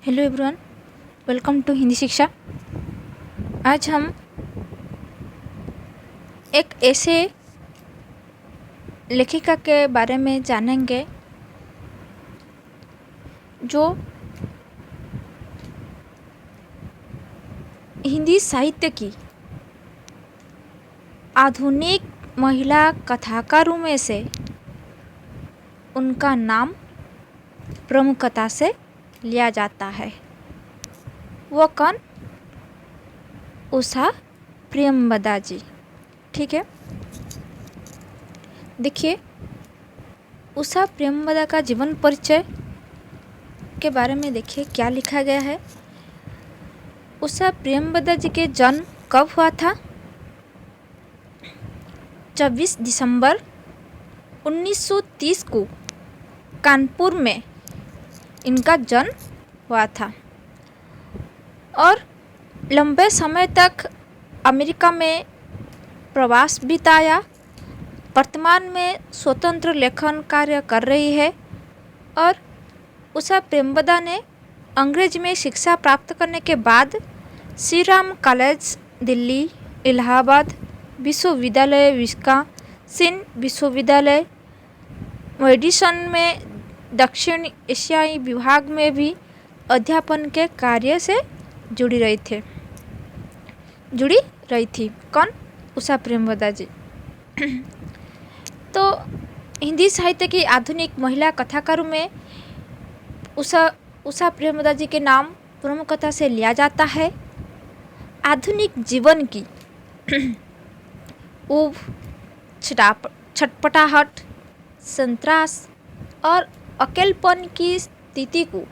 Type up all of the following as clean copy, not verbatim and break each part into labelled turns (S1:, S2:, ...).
S1: Hello everyone, welcome to Hindi Shiksha. आज हम एक ऐसे लेखिका के बारे में जानेंगे जो हिंदी साहित्य की आधुनिक महिला कथाकारों में से उनका नाम प्रमुखता से लिया जाता है। वो कौन? उषा प्रेमवदा जी। ठीक है, देखिए उषा प्रेमवदा का जीवन परिचय के बारे में देखिए क्या लिखा गया है। उषा प्रेमवदा जी के जन्म कब हुआ था? 24 दिसंबर 1930 को कानपुर में इनका जन्म हुआ था और लंबे समय तक अमेरिका में प्रवास बिताया। वर्तमान में स्वतंत्र लेखन कार्य कर रही है और उषा प्रेमवदा ने अंग्रेजी में शिक्षा प्राप्त करने के बाद श्री राम कॉलेज दिल्ली, इलाहाबाद विश्वविद्यालय, विस्कॉन्सिन विश्वविद्यालय, मेडिसन में दक्षिण एशियाई विभाग में भी अध्यापन के कार्य से जुड़ी रही थी। कौन? उषा प्रेमवदा जी। तो हिंदी साहित्य की आधुनिक महिला कथाकारों में उषा प्रेमवदा जी के नाम प्रमुखता से लिया जाता है। आधुनिक जीवन की ऊब, छटपटाहट, संतरास और अकेलपन की स्थिति को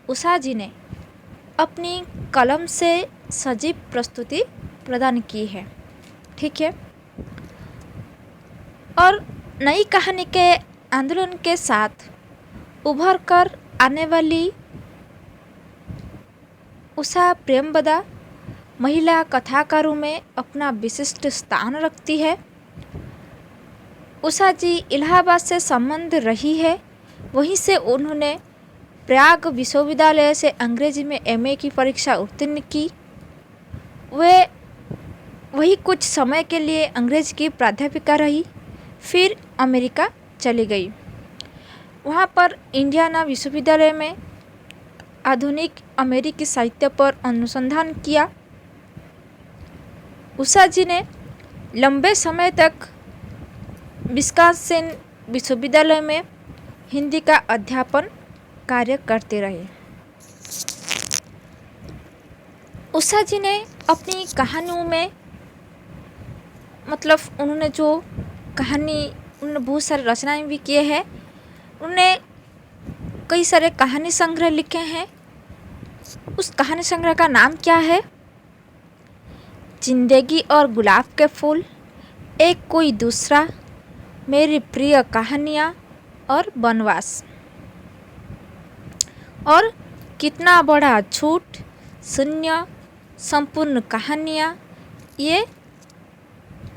S1: उषा जी ने अपनी कलम से सजीव प्रस्तुति प्रदान की है। ठीक है, और नई कहानी के आंदोलन के साथ उभर कर आने वाली उषा प्रेमवदा महिला कथाकारों में अपना विशिष्ट स्थान रखती है। उषा जी इलाहाबाद से संबंध रही है, वहीं से उन्होंने प्रयाग विश्वविद्यालय से अंग्रेजी में एमए की परीक्षा उत्तीर्ण की। वे वही कुछ समय के लिए अंग्रेजी की प्राध्यापिका रही, फिर अमेरिका चली गई। वहाँ पर इंडियाना विश्वविद्यालय में आधुनिक अमेरिकी साहित्य पर अनुसंधान किया। उषा जी ने लंबे समय तक विस्कॉन्सिन विश्वविद्यालय में हिंदी का अध्यापन कार्य करते रहे। उषा जी ने अपनी कहानियों में उन्होंने बहुत सारे रचनाएं भी किए हैं। उन्होंने कई सारे कहानी संग्रह लिखे हैं। उस कहानी संग्रह का नाम क्या है? जिंदगी और गुलाब के फूल, एक कोई दूसरा, मेरी प्रिय कहानियाँ और वनवास, और कितना बड़ा झूठ, शून्य, संपूर्ण कहानियाँ, ये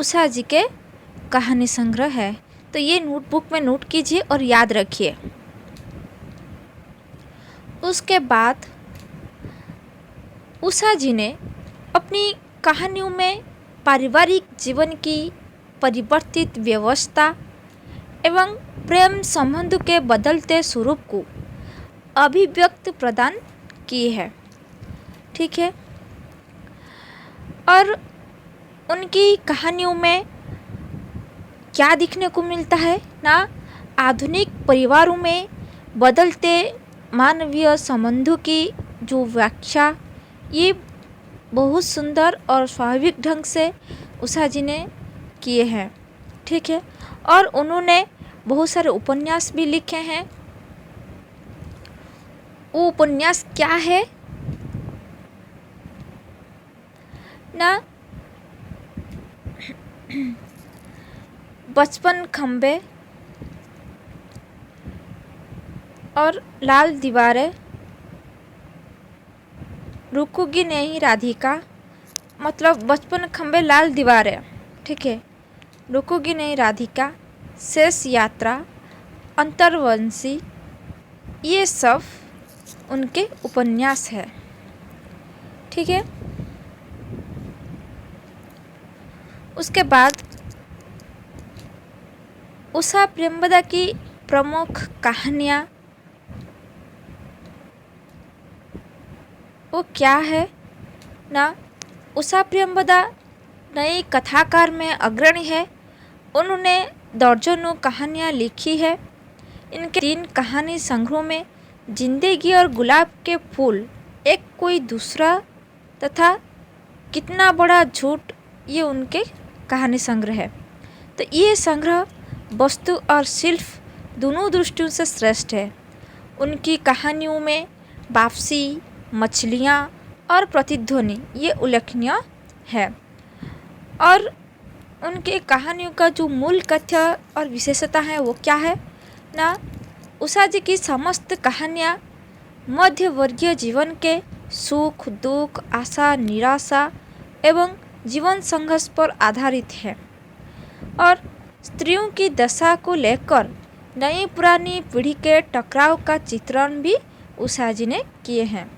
S1: उषा जी के कहानी संग्रह है। तो ये नोटबुक में नोट कीजिए और याद रखिए। उसके बाद उषा जी ने अपनी कहानियों में पारिवारिक जीवन की परिवर्तित व्यवस्था एवं प्रेम संबंध के बदलते स्वरूप को अभिव्यक्त प्रदान की है। ठीक है, और उनकी कहानियों में क्या देखने को मिलता है ना? आधुनिक परिवारों में बदलते मानवीय संबंधों की जो व्याख्या, ये बहुत सुंदर और स्वाभाविक ढंग से उषा जी ने किए हैं। ठीक है, और उन्होंने बहुत सारे उपन्यास भी लिखे हैं। वो उपन्यास क्या है ना? बचपन खंबे और लाल दीवारें, रुकोगी नहीं राधिका, बचपन खंबे लाल दीवारें, ठीक है, रुकोगी नहीं राधिका, शेष यात्रा, अंतर्वंशी, ये सब उनके उपन्यास है। ठीक है, उसके बाद उषा प्रेमवदा की प्रमुख कहानियाँ वो क्या है ना। उषा प्रेमवदा नई कथाकार में अग्रणी है। उन्होंने दर्जनों कहानियाँ लिखी है। इनके 3 कहानी संग्रहों में जिंदगी और गुलाब के फूल, एक कोई दूसरा तथा कितना बड़ा झूठ, ये उनके कहानी संग्रह है। तो ये संग्रह वस्तु और शिल्प दोनों दृष्टियों से श्रेष्ठ है। उनकी कहानियों में वापसी, मछलियाँ और प्रतिध्वनि ये उल्लेखनीय है। और उनके कहानियों का जो मूल कथ्य और विशेषता है वो क्या है ना। उषा जी की समस्त कहानियाँ मध्य वर्गीय जीवन के सुख दुख, आशा निराशा एवं जीवन संघर्ष पर आधारित है और स्त्रियों की दशा को लेकर नई पुरानी पीढ़ी के टकराव का चित्रण भी उषा जी ने किए हैं।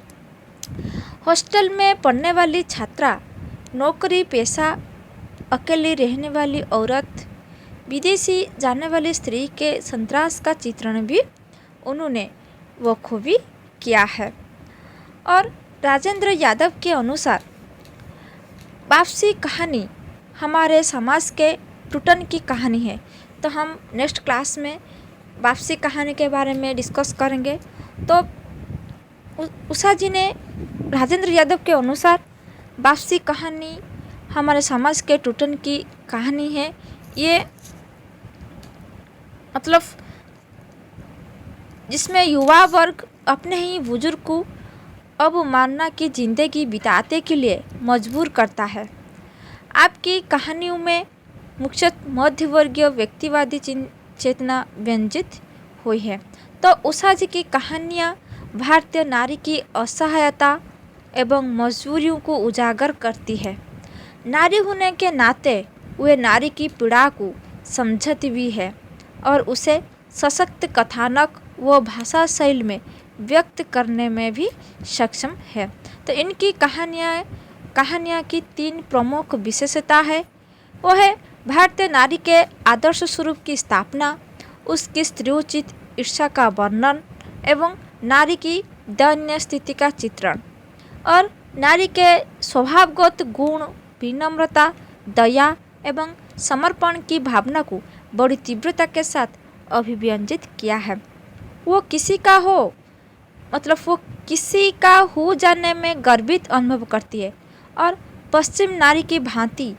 S1: हॉस्टल में पढ़ने वाली छात्रा, नौकरी पेशा, अकेली रहने वाली औरत, विदेशी जाने वाली स्त्री के संतरास का चित्रण भी उन्होंने बखूबी किया है। और राजेंद्र यादव के अनुसार वापसी कहानी हमारे समाज के टूटन की कहानी है। तो हम नेक्स्ट क्लास में वापसी कहानी के बारे में डिस्कस करेंगे। तो उषा जी ने राजेंद्र यादव के अनुसार वापसी कहानी हमारे समाज के टूटन की कहानी है। ये मतलब जिसमें युवा वर्ग अपने ही बुजुर्ग को अवमानना की ज़िंदगी बिताने के लिए मजबूर करता है। आपकी कहानियों में मुख्यतः मध्यवर्गीय व्यक्तिवादी चेतना व्यंजित हुई है। तो उषा जी की कहानियाँ भारतीय नारी की असहायता एवं मजबूरियों को उजागर करती है। नारी होने के नाते वे नारी की पीड़ा को समझती भी है और उसे सशक्त कथानक व भाषा शैली में व्यक्त करने में भी सक्षम है। तो इनकी कहानियाँ की 3 प्रमुख विशेषता है। वो है भारतीय नारी के आदर्श स्वरूप की स्थापना, उसकी स्त्रीयोचित ईर्ष्या का वर्णन एवं नारी की दयनीय स्थिति का चित्रण, और नारी के स्वभावगत गुण विनम्रता, दया एवं समर्पण की भावना को बड़ी तीव्रता के साथ अभिव्यंजित किया है। वो किसी का हो जाने में गर्वित अनुभव करती है और पश्चिम नारी की भांति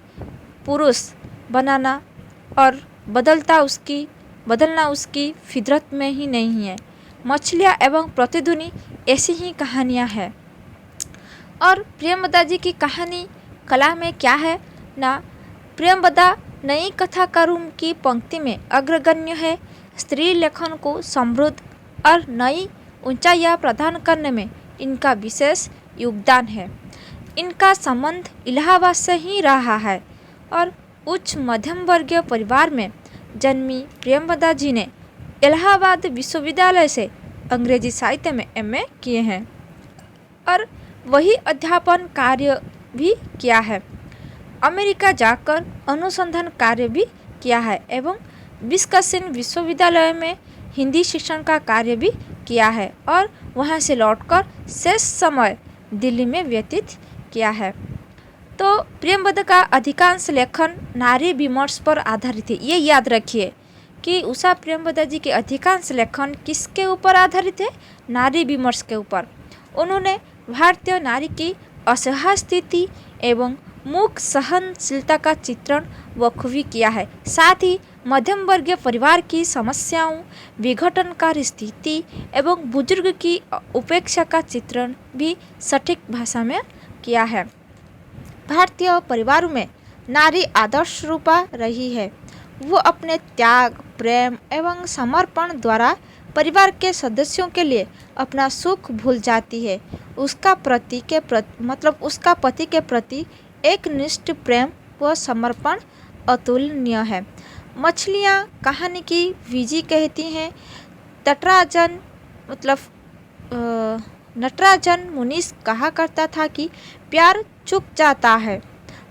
S1: पुरुष बनाना और बदलना उसकी फितरत में ही नहीं है। मछलियाँ एवं प्रतिध्वनि ऐसी ही कहानियाँ हैं। और प्रेमवदा जी की कहानी कला में क्या है ना। प्रेमवदा नई कथाकारों की पंक्ति में अग्रगण्य है। स्त्री लेखन को समृद्ध और नई ऊंचाइयां प्रदान करने में इनका विशेष योगदान है। इनका संबंध इलाहाबाद से ही रहा है और उच्च मध्यम वर्गीय परिवार में जन्मी प्रेमवदा जी ने इलाहाबाद विश्वविद्यालय से अंग्रेजी साहित्य में MA किए हैं और वही अध्यापन कार्य भी किया है। अमेरिका जाकर अनुसंधान कार्य भी किया है एवं विस्कॉन्सिन विश्वविद्यालय में हिंदी शिक्षण का कार्य भी किया है और वहां से लौटकर शेष समय दिल्ली में व्यतीत किया है। तो प्रेमवदा का अधिकांश लेखन नारी विमर्श पर आधारित है। ये याद रखिए कि उषा प्रेमवदा जी के अधिकांश लेखन किसके ऊपर आधारित है? नारी विमर्श के ऊपर। उन्होंने भारतीय नारी की असहाय स्थिति एवं मूक सहनशीलता का चित्रण बखूबी किया है। साथ ही मध्यम वर्गीय परिवार की समस्याओं, विघटनकारी स्थिति एवं बुजुर्ग की उपेक्षा का चित्रण भी सटीक भाषा में किया है। भारतीय परिवारों में नारी आदर्श रूपा रही है। वो अपने त्याग, प्रेम एवं समर्पण द्वारा परिवार के सदस्यों के लिए अपना सुख भूल जाती है। उसका पति के प्रति एक निष्ठ प्रेम व समर्पण अतुलनीय है। मछलियाँ कहानी की विजी कहती हैं। तटराजन नटराजन मुनीस कहा करता था कि प्यार चुक जाता है,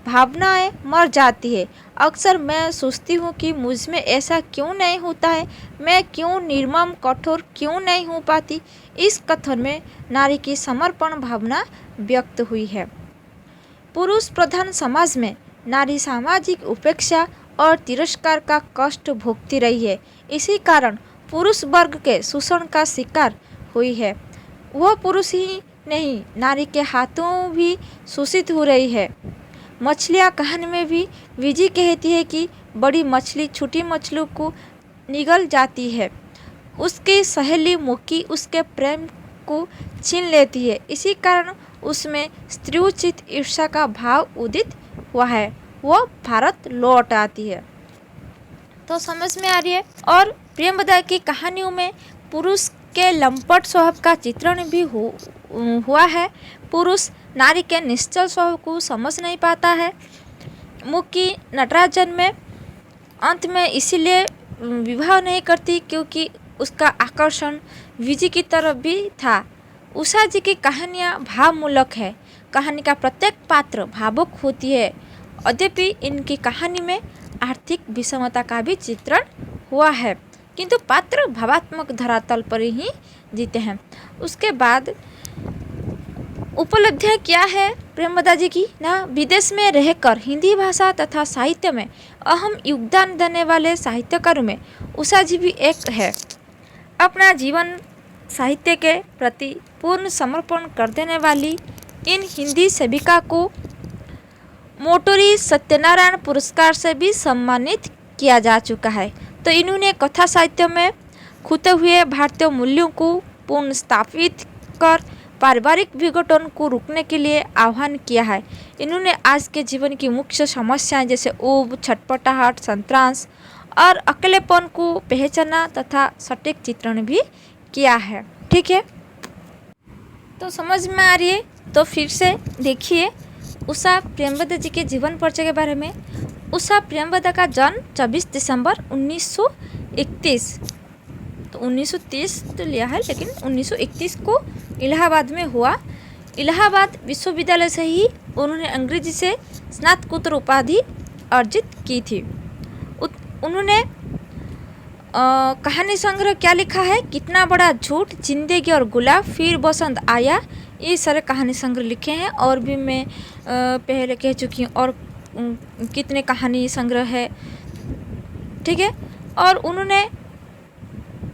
S1: भावनाएं मर जाती है। अक्सर मैं सोचती हूँ कि मुझ में ऐसा क्यों नहीं होता है, मैं क्यों निर्मम कठोर क्यों नहीं हो पाती। इस कथन में नारी की समर्पण भावना व्यक्त हुई है। पुरुष प्रधान समाज में नारी सामाजिक उपेक्षा और तिरस्कार का कष्ट भोगती रही है। इसी कारण पुरुष वर्ग के शोषण का शिकार हुई है। वह पुरुष ही नहीं, नारी के हाथों भी शोषित हो रही है। मछलियाँ कहानी में भी विजी कहती है कि बड़ी मछली छोटी मछलियों को निगल जाती है। उसकी सहेली मुकी उसके प्रेम को छीन लेती है। इसी कारण उसमें स्त्रीउचित ईर्ष्या का भाव उदित हुआ है। वह भारत लौट आती है। तो समझ में आ रही है। और प्रेमदा की कहानियों में पुरुष के लंपट स्वभाव का चित्रण भी हुआ है। पुरुष नारी के निश्चल स्वभाव को समझ नहीं पाता है। मुकी नटराजन में अंत में इसीलिए विवाह नहीं करती क्योंकि उसका आकर्षण विजी की तरफ भी था। उषा जी की कहानियाँ भावमूलक है। कहानी का प्रत्येक पात्र भावुक होती है। यद्यपि इनकी कहानी में आर्थिक विषमता का भी चित्रण हुआ है, किंतु पात्र भावात्मक धरातल पर ही जीते हैं। उसके बाद उपलब्धियाँ क्या है प्रेमदा जी की ना, विदेश में रहकर हिंदी भाषा तथा साहित्य में अहम योगदान देने वाले साहित्यकारों में उषा जी भी एक है। अपना जीवन साहित्य के प्रति पूर्ण समर्पण कर देने वाली इन हिंदी सेविका को मोटोरी सत्यनारायण पुरस्कार से भी सम्मानित किया जा चुका है। तो इन्होंने कथा साहित्य में खोते हुए भारतीय मूल्यों को पुनर्स्थापित कर पारिवारिक विघटन को रोकने के लिए आह्वान किया है। इन्होंने आज के जीवन की मुख्य समस्याएं जैसे ऊब, छटपटाहट, संत्रांश और अकेलेपन को पहचाना तथा सटीक चित्रण भी किया है। ठीक है, तो समझ में आ रही है। तो फिर से देखिए उषा प्रेमवदा जी के जीवन परिचय के बारे में। उषा प्रेमवदा का जन्म 24 दिसंबर 1931, तो 1930 तो लिया है लेकिन 1931 को इलाहाबाद में हुआ। इलाहाबाद विश्वविद्यालय से ही उन्होंने अंग्रेजी से स्नातकोत्तर उपाधि अर्जित की थी। उन्होंने कहानी संग्रह क्या लिखा है, कितना बड़ा झूठ, जिंदगी और गुलाब, फिर बसंत आया, ये सारे कहानी संग्रह लिखे हैं। और भी मैं पहले कह चुकी हूँ और कितने कहानी संग्रह है। ठीक है, और उन्होंने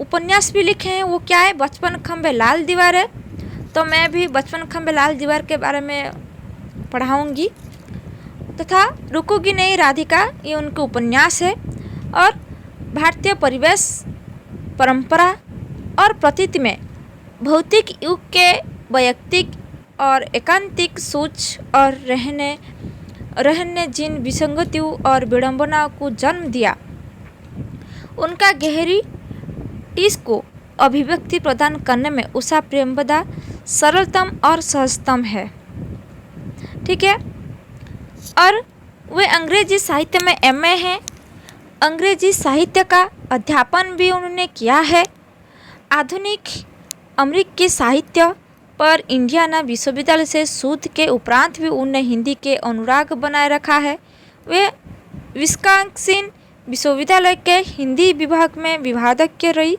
S1: उपन्यास भी लिखे हैं। वो क्या है, बचपन खंबे लाल दीवार है। तो मैं भी बचपन खंबे लाल दीवार के बारे में पढ़ाऊँगी। तथा रुकोगी नहीं राधिका, ये उनके उपन्यास है। और भारतीय परिवेश, परंपरा और प्रतीति में भौतिक युग के वैयक्तिक और एकांतिक सोच और रहने जिन विसंगतियों और विडंबनाओं को जन्म दिया, उनका गहरी टीस को अभिव्यक्ति प्रदान करने में उषा प्रेमवदा सरलतम और सहजतम है। ठीक है, और वे अंग्रेजी साहित्य में एमए हैं। अंग्रेजी साहित्य का अध्यापन भी उन्होंने किया है। आधुनिक अमेरिकी साहित्य पर इंडियाना विश्वविद्यालय से शोध के उपरांत भी उन्होंने हिंदी के अनुराग बनाए रखा है। वे विस्कॉन्सिन विश्वविद्यालय के हिंदी विभाग में विभागाध्यक्ष रही।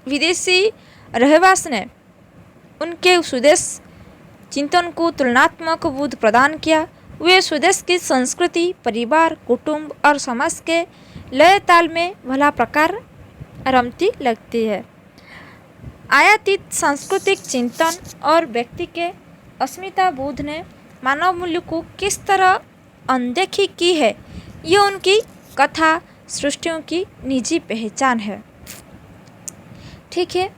S1: विदेशी रहवास ने उनके स्वदेश चिंतन को तुलनात्मक बोध प्रदान किया। वे स्वदेश की संस्कृति, परिवार, कुटुंब और समाज के लय ताल में भला प्रकार रमती लगती है। आयातित सांस्कृतिक चिंतन और व्यक्ति के अस्मिता बोध ने मानव मूल्य को किस तरह अनदेखी की है, ये उनकी कथा सृष्टियों की निजी पहचान है। ठीक है,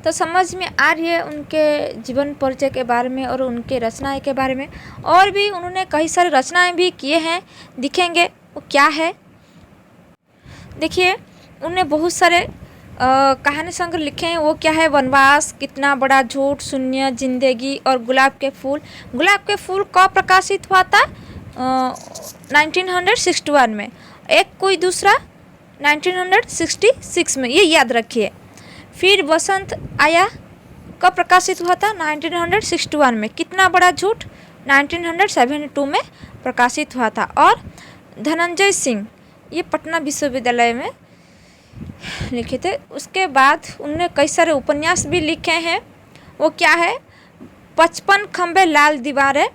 S1: तो समझ में आ रही है उनके जीवन परिचय के बारे में और उनके रचनाएं के बारे में। और भी उन्होंने कई सारे रचनाएं भी किए हैं, दिखेंगे वो क्या है। देखिए उन्होंने बहुत सारे कहानी संग्रह लिखे हैं। वो क्या है, वनवास, कितना बड़ा झूठ, शून्य, जिंदगी और गुलाब के फूल। गुलाब के फूल कब प्रकाशित हुआ था, 1961 में। एक कोई दूसरा 1966 में, ये याद रखिए। फिर बसंत आया कब प्रकाशित हुआ था? 1961 में। कितना बड़ा झूठ? 1972 में प्रकाशित हुआ था। और धनंजय सिंह, ये पटना विश्वविद्यालय में लिखे थे। उसके बाद उन्होंने कई सारे उपन्यास भी लिखे हैं। वो क्या है? 55 खंबे लाल दीवारें।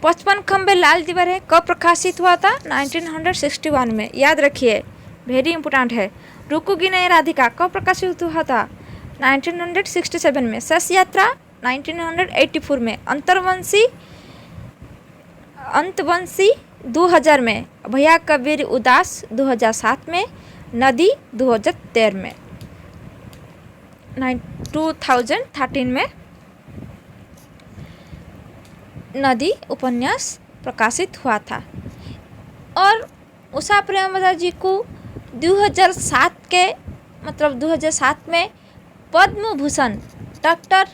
S1: 55 खंबे लाल दीवारें कब प्रकाशित हुआ था? 1961 में। याद रखिए, वेरी इंपॉर्टेंट है। रुकोगी नहीं राधिका कब प्रकाशित हुआ था? 1967 में। शश यात्रा 1984 में। अंतवंशी 2000 में। भैया कबीर उदास 2007 में। नदी 2013 में। 2013 में नदी उपन्यास प्रकाशित हुआ था। और उषा प्रेमवदा जी को 2007 में पद्म भूषण डॉक्टर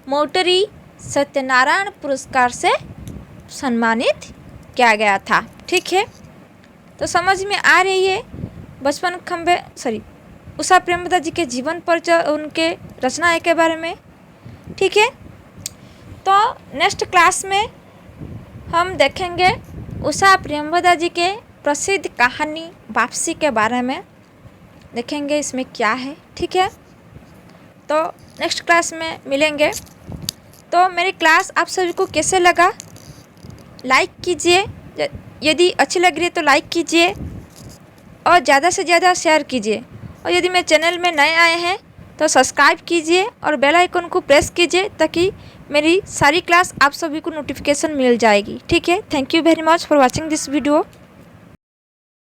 S1: मोटरी सत्यनारायण पुरस्कार से सम्मानित किया गया था। ठीक है, तो समझ में आ रही है उषा प्रेमवदा जी के जीवन पर उनके रचना के बारे में। ठीक है, तो नेक्स्ट क्लास में हम देखेंगे उषा प्रेमवदा जी के प्रसिद्ध कहानी वापसी के बारे में, देखेंगे इसमें क्या है। ठीक है, तो नेक्स्ट क्लास में मिलेंगे। तो मेरी क्लास आप सभी को कैसे लगा? लाइक कीजिए, यदि अच्छी लग रही है तो लाइक कीजिए और ज़्यादा से ज़्यादा शेयर कीजिए। और यदि मेरे चैनल में नए आए हैं तो सब्सक्राइब कीजिए और बेल आइकन को प्रेस कीजिए ताकि मेरी सारी क्लास आप सभी को नोटिफिकेशन मिल जाएगी। ठीक है, thank you very much for watching this video.